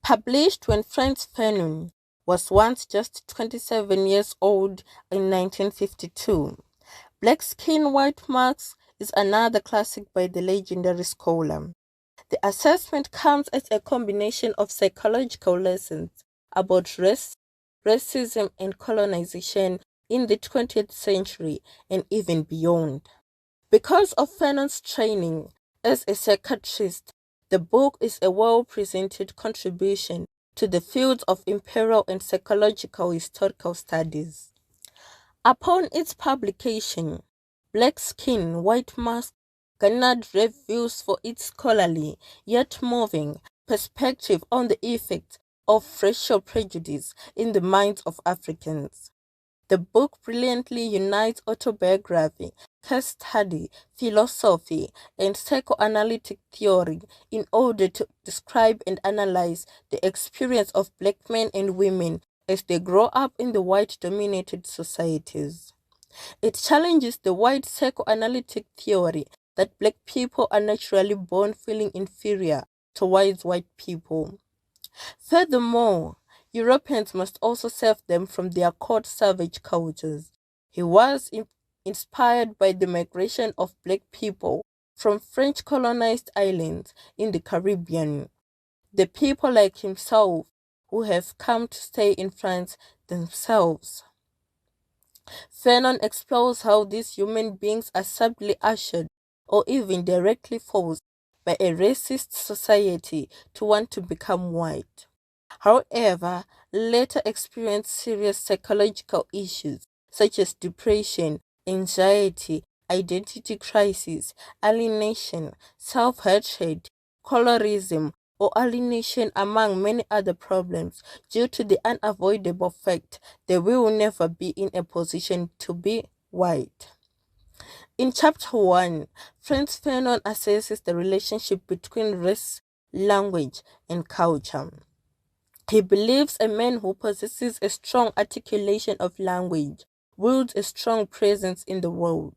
Published when Frantz Fanon was once just 27 years old in 1952. Black Skin, White Marks is another classic by the legendary scholar. The assessment comes as a combination of psychological lessons about race, racism, and colonization in the 20th century and even beyond. Because of Fanon's training as a psychiatrist, the book is a well presented contribution to the fields of imperial and psychological historical studies. Upon its publication, Black Skin, White Mask garnered reviews for its scholarly yet moving perspective on the effects of racial prejudice in the minds of Africans. The book brilliantly unites autobiography, case study, philosophy, and psychoanalytic theory in order to describe and analyze the experience of black men and women as they grow up in the white dominated societies. It challenges the white psychoanalytic theory that black people are naturally born feeling inferior towards white people. Furthermore, Europeans must also save them from their cold savage cultures. He was inspired by the migration of black people from French colonized islands in the Caribbean. The people like himself who have come to stay in France themselves. Fanon explores how these human beings are subtly ushered or even directly forced by a racist society to want to become white. However, later experienced serious psychological issues such as depression, anxiety, identity crisis, alienation, self-hatred, colorism, or alienation among many other problems due to the unavoidable fact they will never be in a position to be white. In chapter 1, Frantz Fanon assesses the relationship between race, language, and culture. He believes a man who possesses a strong articulation of language wields a strong presence in the world,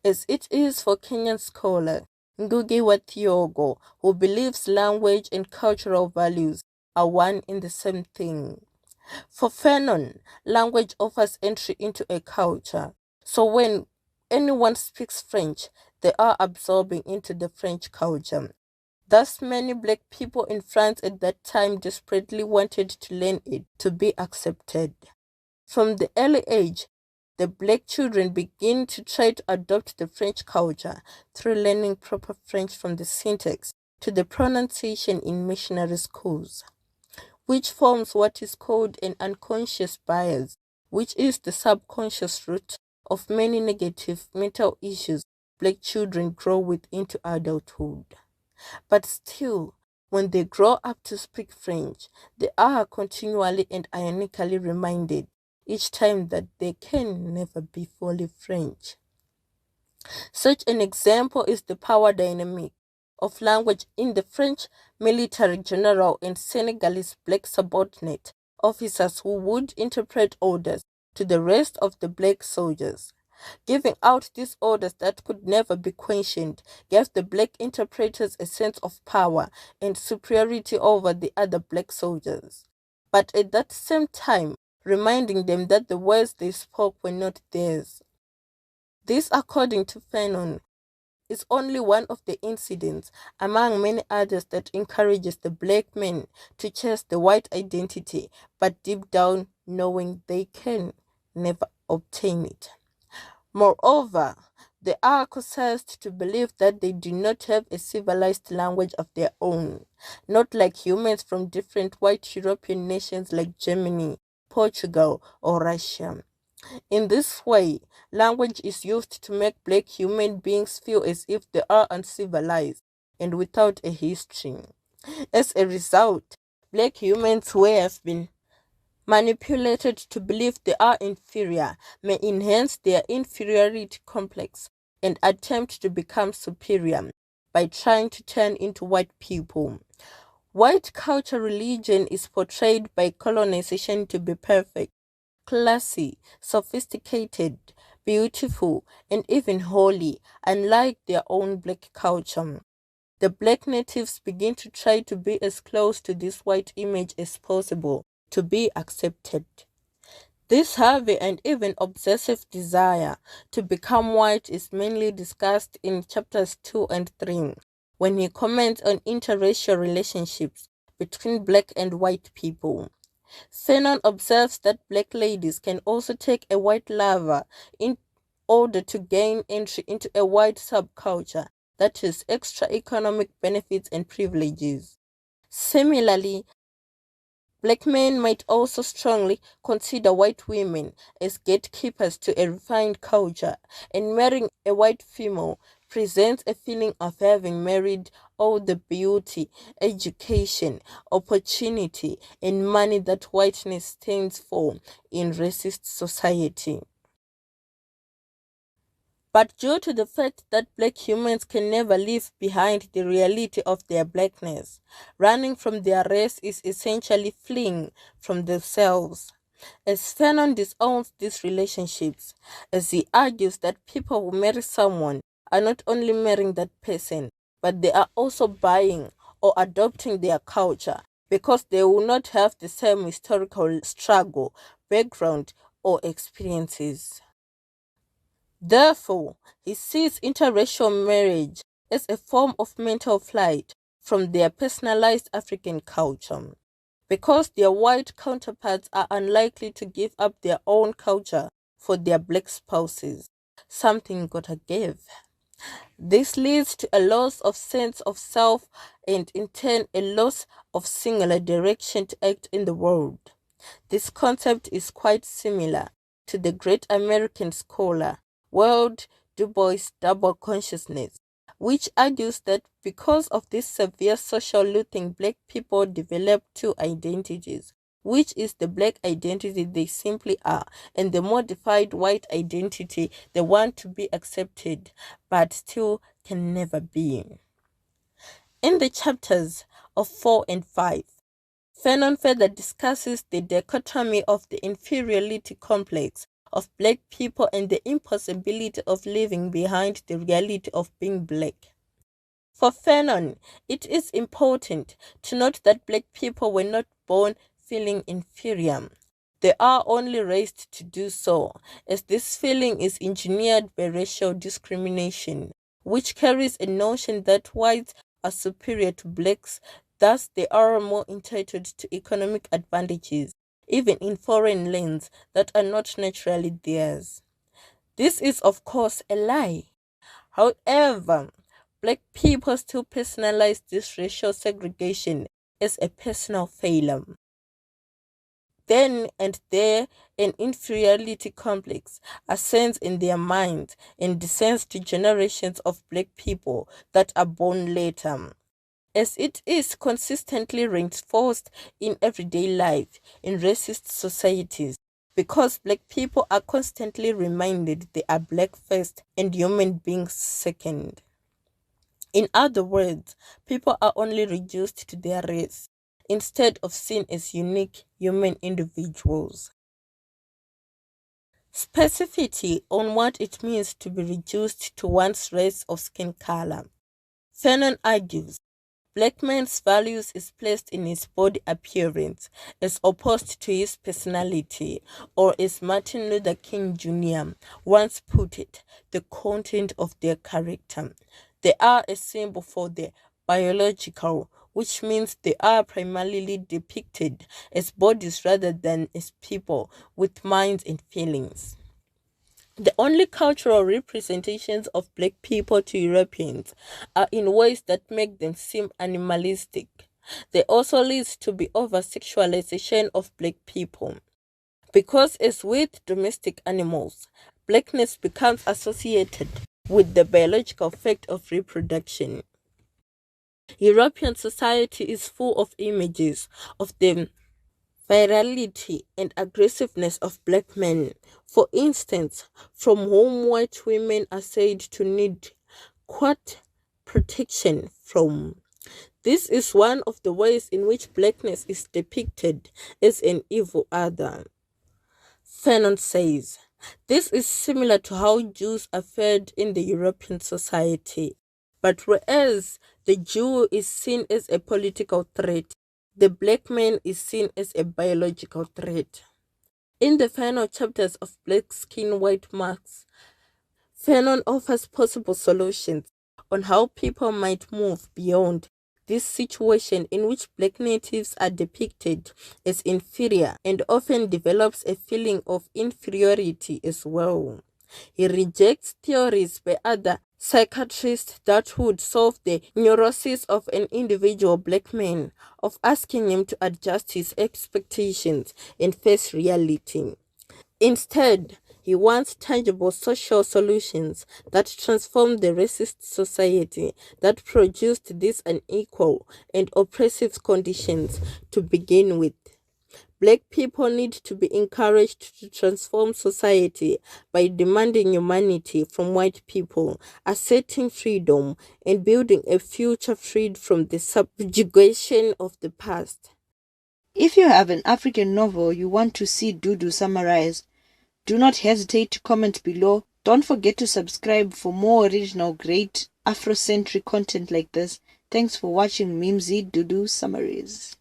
as it is for Kenyan scholar Ngugi wa Thiong'o, who believes language and cultural values are one and the same thing. For Fanon, language offers entry into a culture, so when anyone speaks French, they are absorbing into the French culture. Thus, many black people in France at that time desperately wanted to learn it to be accepted. From the early age, the black children begin to try to adopt the French culture through learning proper French from the syntax to the pronunciation in missionary schools, which forms what is called an unconscious bias, which is the subconscious root of many negative mental issues black children grow with into adulthood. But still, when they grow up to speak French, they are continually and ironically reminded each time that they can never be fully French. Such an example is the power dynamic of language in the French military general and Senegalese black subordinate officers who would interpret orders to the rest of the black soldiers. Giving out these orders that could never be questioned gave the black interpreters a sense of power and superiority over the other black soldiers, but at that same time reminding them that the words they spoke were not theirs. This, according to Fanon, is only one of the incidents among many others that encourages the black men to chase the white identity, but deep down knowing they can never obtain it. Moreover, they are possessed to believe that they do not have a civilized language of their own, not like humans from different white European nations like Germany, Portugal, or Russia. In this way, language is used to make black human beings feel as if they are uncivilized and without a history. As a result, black humans who have been manipulated to believe they are inferior may enhance their inferiority complex and attempt to become superior by trying to turn into white people. White culture religion is portrayed by colonization to be perfect, classy, sophisticated, beautiful, and even holy, unlike their own black culture. the black natives begin to try to be as close to this white image as possible to be accepted. This heavy and even obsessive desire to become white is mainly discussed in chapters 2 and 3 when he comments on interracial relationships between black and white people. Fanon observes that black ladies can also take a white lover in order to gain entry into a white subculture that has extra economic benefits and privileges. Similarly, black men might also strongly consider white women as gatekeepers to a refined culture, and marrying a white female presents a feeling of having married all the beauty, education, opportunity, and money that whiteness stands for in racist society. But due to the fact that black humans can never leave behind the reality of their blackness, running from their race is essentially fleeing from themselves. As Fanon disowns these relationships, as he argues that people who marry someone are not only marrying that person, but they are also buying or adopting their culture because they will not have the same historical struggle, background, or experiences. Therefore, he sees interracial marriage as a form of mental flight from their personalized African culture. Because their white counterparts are unlikely to give up their own culture for their black spouses, something gotta give. This leads to a loss of sense of self and in turn a loss of singular direction to act in the world. This concept is quite similar to the great American scholar World Du Bois' double consciousness, which argues that because of this severe social looting, black people develop two identities, which is the black identity they simply are, and the modified white identity they want to be accepted, but still can never be. In the chapters of 4 and 5, Fanon further discusses the dichotomy of the inferiority complex of black people and the impossibility of leaving behind the reality of being black. For Fanon, it is important to note that black people were not born feeling inferior. They are only raised to do so, as this feeling is engineered by racial discrimination, which carries a notion that whites are superior to blacks. Thus, they are more entitled to economic advantages, even in foreign lands that are not naturally theirs. This is, of course, a lie. However, black people still personalize this racial segregation as a personal failure. Then and there, an inferiority complex ascends in their minds and descends to generations of black people that are born later, as it is consistently reinforced in everyday life in racist societies, because black people are constantly reminded they are black first and human beings second. In other words, people are only reduced to their race instead of seen as unique human individuals. Specificity on what it means to be reduced to one's race or skin color. Fanon argues black man's values is placed in his body appearance as opposed to his personality, or as Martin Luther King Jr. once put it, the content of their character. They are a symbol for the biological, which means they are primarily depicted as bodies rather than as people with minds and feelings. The only cultural representations of black people to Europeans are in ways that make them seem animalistic. They also lead to the over-sexualization of black people. Because as with domestic animals, blackness becomes associated with the biological fact of reproduction. European society is full of images of the virality and aggressiveness of black men, for instance, from whom white women are said to need quote protection from. This is one of the ways in which blackness is depicted as an evil other. Fanon says, this is similar to how Jews are fed in the European society, But whereas the Jew is seen as a political threat, the black man is seen as a biological threat. In the final chapters of Black Skin, White Marks, Fanon offers possible solutions on how people might move beyond this situation in which black natives are depicted as inferior, and often develops a feeling of inferiority as well. He rejects theories by other psychiatrists that would solve the neurosis of an individual black man, of asking him to adjust his expectations and face reality. Instead, he wants tangible social solutions that transform the racist society that produced these unequal and oppressive conditions to begin with. Black people need to be encouraged to transform society by demanding humanity from white people, asserting freedom, and building a future freed from the subjugation of the past. If you have an African novel you want to see Dudu summarize, do not hesitate to comment below. Don't forget to subscribe for more original, great Afrocentric content like this. Thanks for watching Mimsy Dudu Summaries.